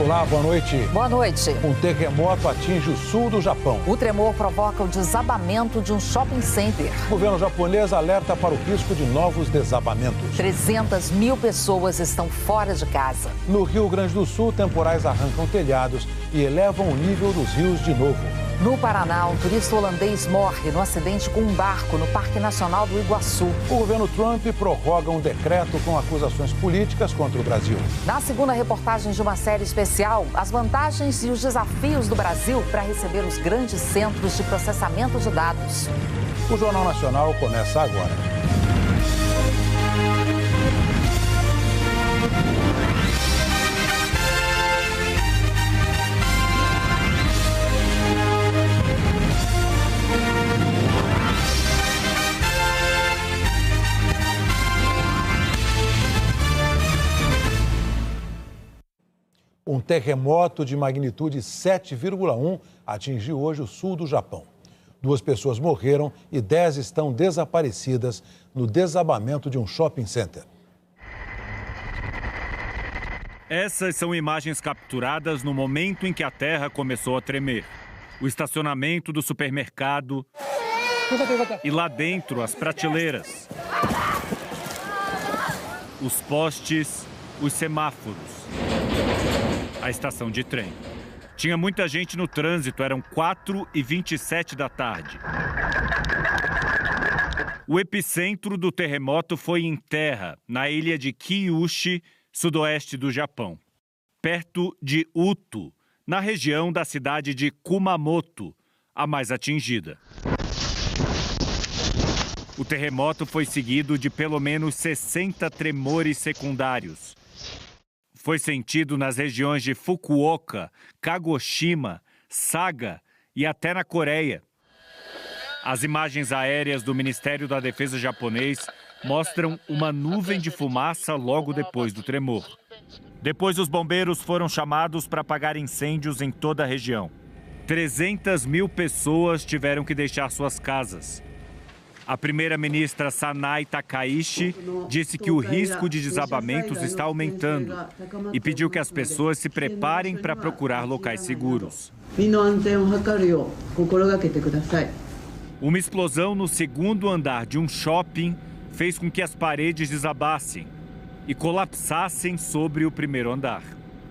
Olá, boa noite. Boa noite. Um terremoto atinge o sul do Japão. O tremor provoca o desabamento de um shopping center. O governo japonês alerta para o risco de novos desabamentos. 300 mil pessoas estão fora de casa. No Rio Grande do Sul, temporais arrancam telhados e elevam o nível dos rios de novo. No Paraná, um turista holandês morre no acidente com um barco no Parque Nacional do Iguaçu. O governo Trump prorroga um decreto com acusações políticas contra o Brasil. Na segunda reportagem de uma série especial, as vantagens e os desafios do Brasil para receber os grandes centros de processamento de dados. O Jornal Nacional começa agora. Um terremoto de magnitude 7,1 atingiu hoje o sul do Japão. 2 pessoas morreram e 10 estão desaparecidas no desabamento de um shopping center. Essas são imagens capturadas no momento em que a terra começou a tremer. O estacionamento do supermercado e lá dentro as prateleiras, os postes, os semáforos. A estação de trem. Tinha muita gente no trânsito, eram 4h27 da tarde. O epicentro do terremoto foi em terra, na ilha de Kyushu, sudoeste do Japão, perto de Uto, na região da cidade de Kumamoto, a mais atingida. O terremoto foi seguido de pelo menos 60 tremores secundários. Foi sentido nas regiões de Fukuoka, Kagoshima, Saga e até na Coreia. As imagens aéreas do Ministério da Defesa japonês mostram uma nuvem de fumaça logo depois do tremor. Depois, os bombeiros foram chamados para apagar incêndios em toda a região. 300 mil pessoas tiveram que deixar suas casas. A primeira-ministra Sanai Takaishi disse que o risco de desabamentos está aumentando e pediu que as pessoas se preparem para procurar locais seguros. Uma explosão no segundo andar de um shopping fez com que as paredes desabassem e colapsassem sobre o primeiro andar.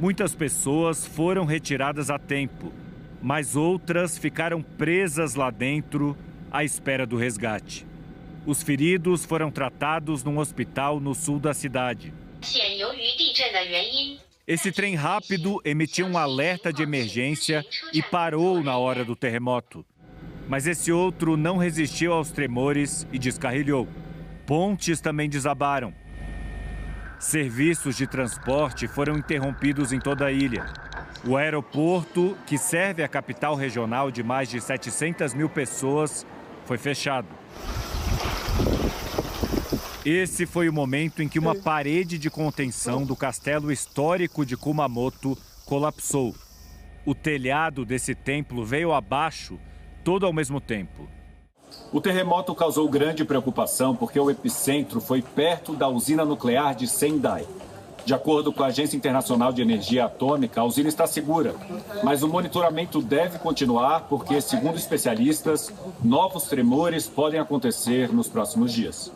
Muitas pessoas foram retiradas a tempo, mas outras ficaram presas lá dentro à espera do resgate. Os feridos foram tratados num hospital no sul da cidade. Esse trem rápido emitiu um alerta de emergência e parou na hora do terremoto. Mas esse outro não resistiu aos tremores e descarrilhou. Pontes também desabaram. Serviços de transporte foram interrompidos em toda a ilha. O aeroporto, que serve a capital regional de mais de 700 mil pessoas, foi fechado. Esse foi o momento em que uma parede de contenção do castelo histórico de Kumamoto colapsou. O telhado desse templo veio abaixo, todo ao mesmo tempo. O terremoto causou grande preocupação porque o epicentro foi perto da usina nuclear de Sendai. De acordo com a Agência Internacional de Energia Atômica, a usina está segura, mas o monitoramento deve continuar porque, segundo especialistas, novos tremores podem acontecer nos próximos dias.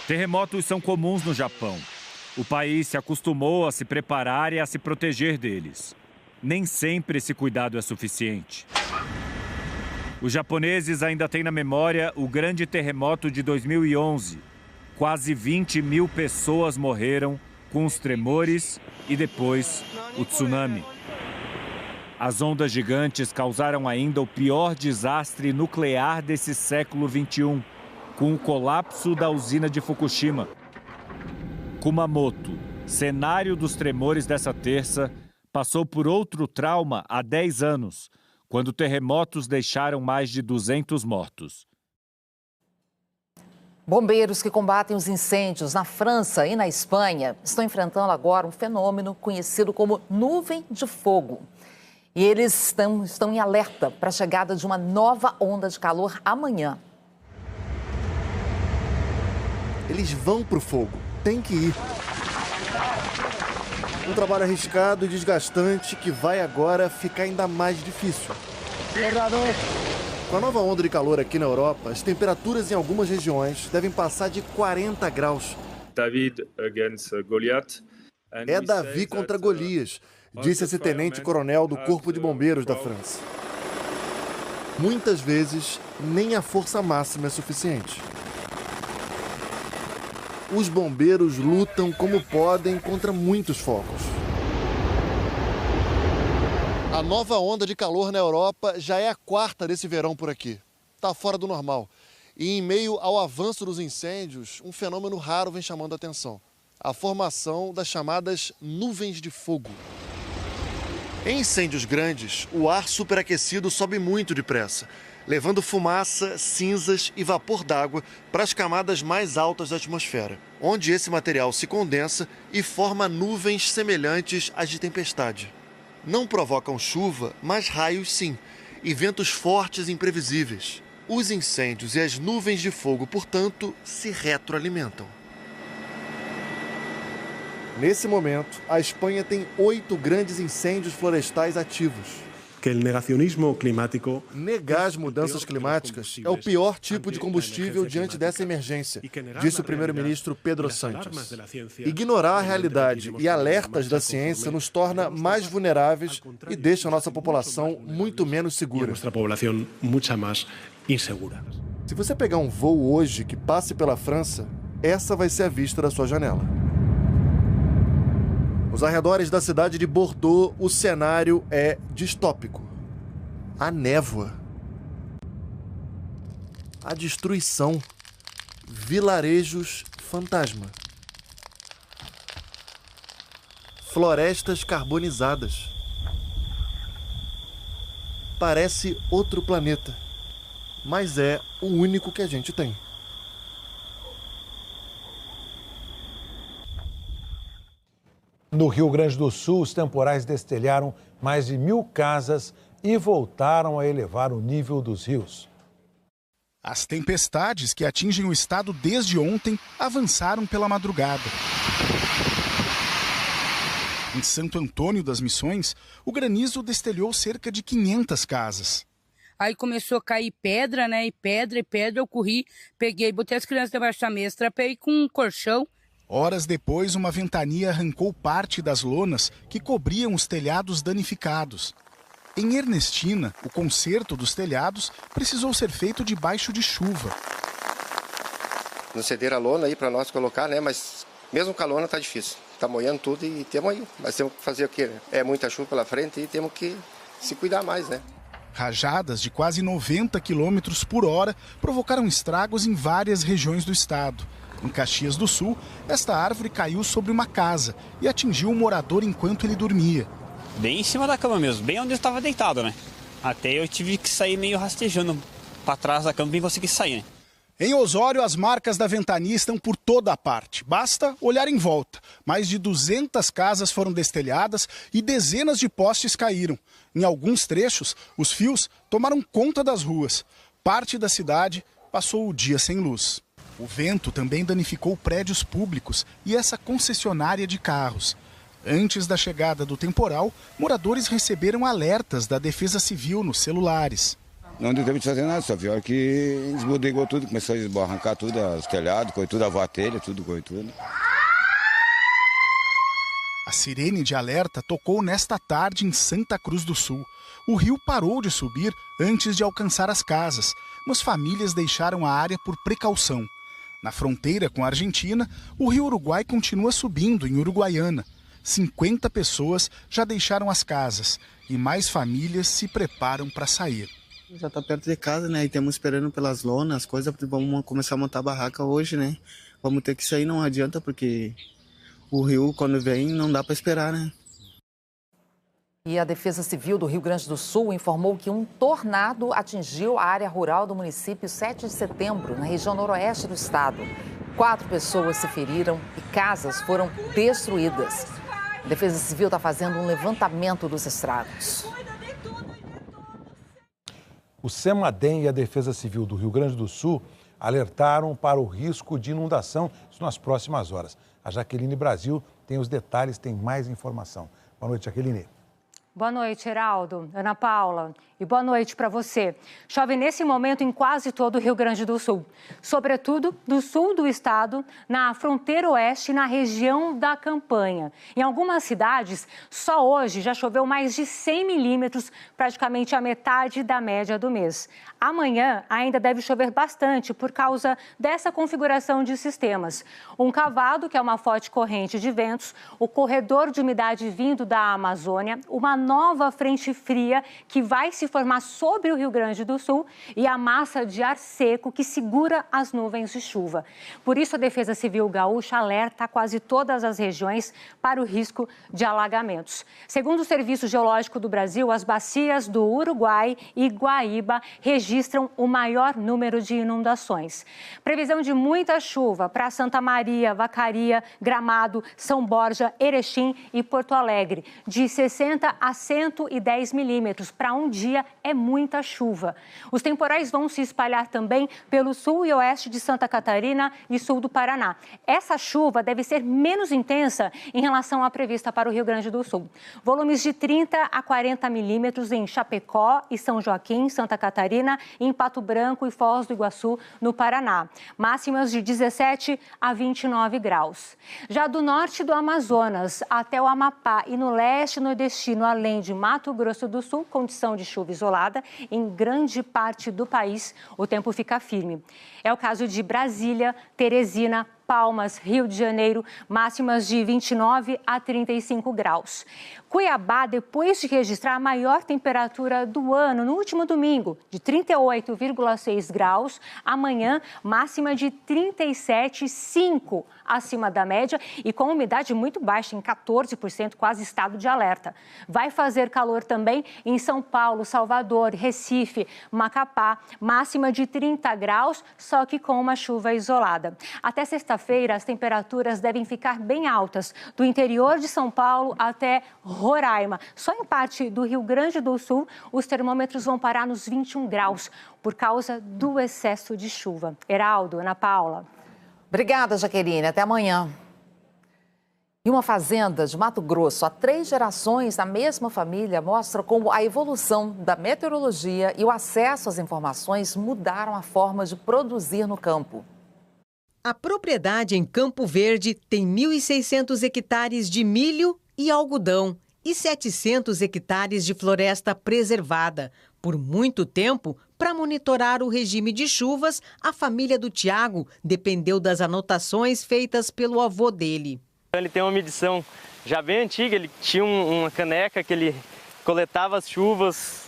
Terremotos são comuns no Japão. O país se acostumou a se preparar e a se proteger deles. Nem sempre esse cuidado é suficiente. Os japoneses ainda têm na memória o grande terremoto de 2011. Quase 20 mil pessoas morreram com os tremores e depois o tsunami. As ondas gigantes causaram ainda o pior desastre nuclear desse século XXI, com o colapso da usina de Fukushima. Kumamoto, cenário dos tremores dessa terça, passou por outro trauma há 10 anos, quando terremotos deixaram mais de 200 mortos. Bombeiros que combatem os incêndios na França e na Espanha estão enfrentando agora um fenômeno conhecido como nuvem de fogo. E eles estão em alerta para a chegada de uma nova onda de calor amanhã. Eles vão pro fogo, tem que ir. Um trabalho arriscado e desgastante que vai agora ficar ainda mais difícil. Com a nova onda de calor aqui na Europa, as temperaturas em algumas regiões devem passar de 40 graus. David against Goliath. É Davi contra Golias, disse esse tenente-coronel do Corpo de Bombeiros da França. Muitas vezes, nem a força máxima é suficiente. Os bombeiros lutam como podem contra muitos focos. A nova onda de calor na Europa já é a quarta desse verão por aqui. Está fora do normal. E em meio ao avanço dos incêndios, um fenômeno raro vem chamando a atenção. A formação das chamadas nuvens de fogo. Em incêndios grandes, o ar superaquecido sobe muito depressa, levando fumaça, cinzas e vapor d'água para as camadas mais altas da atmosfera, onde esse material se condensa e forma nuvens semelhantes às de tempestade. Não provocam chuva, mas raios sim, e ventos fortes e imprevisíveis. Os incêndios e as nuvens de fogo, portanto, se retroalimentam. Nesse momento, a Espanha tem 8 grandes incêndios florestais ativos. Negar as mudanças climáticas é o pior tipo de combustível diante dessa emergência, disse o primeiro-ministro Pedro Sánchez. Ignorar a realidade e alertas da ciência nos torna mais vulneráveis e deixa a nossa população muito menos segura. Se você pegar um voo hoje que passe pela França, essa vai ser a vista da sua janela. Nos arredores da cidade de Bordeaux, o cenário é distópico. A névoa. A destruição. Vilarejos fantasma. Florestas carbonizadas. Parece outro planeta, mas é o único que a gente tem. No Rio Grande do Sul, os temporais destelharam mais de 1.000 casas e voltaram a elevar o nível dos rios. As tempestades que atingem o estado desde ontem avançaram pela madrugada. Em Santo Antônio das Missões, o granizo destelhou cerca de 500 casas. Aí começou a cair pedra, né? E pedra, eu corri, peguei, botei as crianças debaixo da mesa, trapei com um colchão. Horas depois, uma ventania arrancou parte das lonas que cobriam os telhados danificados. Em Ernestina, o conserto dos telhados precisou ser feito debaixo de chuva. Nos cederam a lona aí para nós colocar, né? Mas mesmo com a lona tá difícil. Tá molhando tudo e temos aí. Mas temos que fazer o quê? É muita chuva pela frente e temos que se cuidar mais, né? Rajadas de quase 90 km por hora provocaram estragos em várias regiões do estado. Em Caxias do Sul, esta árvore caiu sobre uma casa e atingiu um morador enquanto ele dormia. Bem em cima da cama mesmo, bem onde eu estava deitado, né? Até eu tive que sair meio rastejando para trás da cama e consegui sair, né? Em Osório, as marcas da ventania estão por toda a parte. Basta olhar em volta. Mais de 200 casas foram destelhadas e dezenas de postes caíram. Em alguns trechos, os fios tomaram conta das ruas. Parte da cidade passou o dia sem luz. O vento também danificou prédios públicos e essa concessionária de carros. Antes da chegada do temporal, moradores receberam alertas da Defesa Civil nos celulares. Não deu tempo de fazer nada, só viu que desbudegou tudo, começou a arrancar tudo, os telhados, coisa tudo, a telha, tudo, coisa tudo. A sirene de alerta tocou nesta tarde em Santa Cruz do Sul. O rio parou de subir antes de alcançar as casas, mas famílias deixaram a área por precaução. Na fronteira com a Argentina, o rio Uruguai continua subindo em Uruguaiana. 50 pessoas já deixaram as casas e mais famílias se preparam para sair. Já está perto de casa, né? E estamos esperando pelas lonas, as coisas, vamos começar a montar a barraca hoje, né? Vamos ter que sair, não adianta, porque o rio, quando vem, não dá para esperar, né? E a Defesa Civil do Rio Grande do Sul informou que um tornado atingiu a área rural do município 7 de setembro, na região noroeste do estado. 4 pessoas se feriram e casas foram destruídas. A Defesa Civil está fazendo um levantamento dos estragos. O CEMADEM e a Defesa Civil do Rio Grande do Sul alertaram para o risco de inundação nas próximas horas. A Jaqueline Brasil tem tem os detalhes, tem mais informação. Boa noite, Jaqueline. Boa noite, Heraldo, Ana Paula, e boa noite para você. Chove nesse momento em quase todo o Rio Grande do Sul, sobretudo do sul do estado, na fronteira oeste e na região da Campanha. Em algumas cidades, só hoje já choveu mais de 100 milímetros, praticamente a metade da média do mês. Amanhã ainda deve chover bastante por causa dessa configuração de sistemas. Um cavado, que é uma forte corrente de ventos, o corredor de umidade vindo da Amazônia, uma nova frente fria que vai se formar sobre o Rio Grande do Sul e a massa de ar seco que segura as nuvens de chuva. Por isso, a Defesa Civil Gaúcha alerta quase todas as regiões para o risco de alagamentos. Segundo o Serviço Geológico do Brasil, as bacias do Uruguai e Guaíba registram o maior número de inundações. Previsão de muita chuva para Santa Maria, Vacaria, Gramado, São Borja, Erechim e Porto Alegre, de 60 a 110 milímetros. Para um dia é muita chuva. Os temporais vão se espalhar também pelo sul e oeste de Santa Catarina e sul do Paraná. Essa chuva deve ser menos intensa em relação à prevista para o Rio Grande do Sul. Volumes de 30 a 40 milímetros em Chapecó e São Joaquim, Santa Catarina, em Pato Branco e Foz do Iguaçu, no Paraná. Máximas de 17 a 29 graus. Já do norte do Amazonas até o Amapá e no leste nordestino, além de Mato Grosso do Sul, condição de chuva isolada, em grande parte do país o tempo fica firme. É o caso de Brasília, Teresina, Palmas, Rio de Janeiro, máximas de 29 a 35 graus. Cuiabá, depois de registrar a maior temperatura do ano no último domingo, de 38,6 graus, amanhã máxima de 37,5 acima da média e com umidade muito baixa, em 14%, quase estado de alerta. Vai fazer calor também em São Paulo, Salvador, Recife, Macapá, máxima de 30 graus, só que com uma chuva isolada. Até sexta-feira, as temperaturas devem ficar bem altas, do interior de São Paulo até Roraima. Só em parte do Rio Grande do Sul, os termômetros vão parar nos 21 graus, por causa do excesso de chuva. Heraldo, Ana Paula. Obrigada, Jaqueline. Até amanhã. E uma fazenda de Mato Grosso, há 3 gerações da mesma família, mostra como a evolução da meteorologia e o acesso às informações mudaram a forma de produzir no campo. A propriedade em Campo Verde tem 1.600 hectares de milho e algodão e 700 hectares de floresta preservada. Por muito tempo, para monitorar o regime de chuvas, a família do Tiago dependeu das anotações feitas pelo avô dele. Ele tem uma medição já bem antiga, ele tinha uma caneca que ele coletava as chuvas,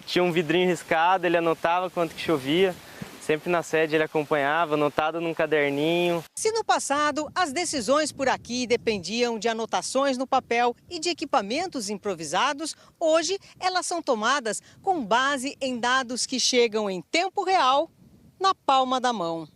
tinha um vidrinho riscado, ele anotava quanto que chovia. Sempre na sede ele acompanhava, anotado num caderninho. Se no passado as decisões por aqui dependiam de anotações no papel e de equipamentos improvisados, hoje elas são tomadas com base em dados que chegam em tempo real, na palma da mão.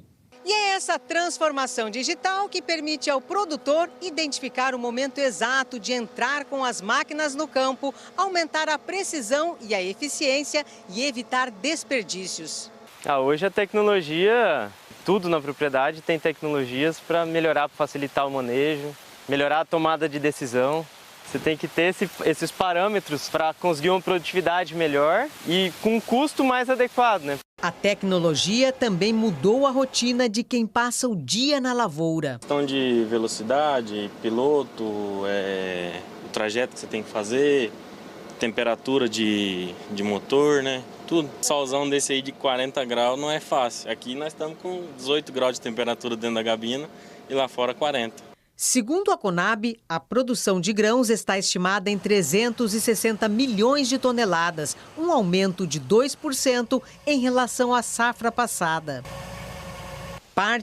E é essa transformação digital que permite ao produtor identificar o momento exato de entrar com as máquinas no campo, aumentar a precisão e a eficiência e evitar desperdícios. Hoje a tecnologia, tudo na propriedade tem tecnologias para melhorar, para facilitar o manejo, melhorar a tomada de decisão. Você tem que ter esses parâmetros para conseguir uma produtividade melhor e com um custo mais adequado, né? A tecnologia também mudou a rotina de quem passa o dia na lavoura. Questão de velocidade, piloto, o trajeto que você tem que fazer, temperatura de motor, né? Tudo. Solzão desse aí de 40 graus não é fácil. Aqui nós estamos com 18 graus de temperatura dentro da gabina e lá fora 40. Segundo a Conab, a produção de grãos está estimada em 360 milhões de toneladas, um aumento de 2% em relação à safra passada. Parte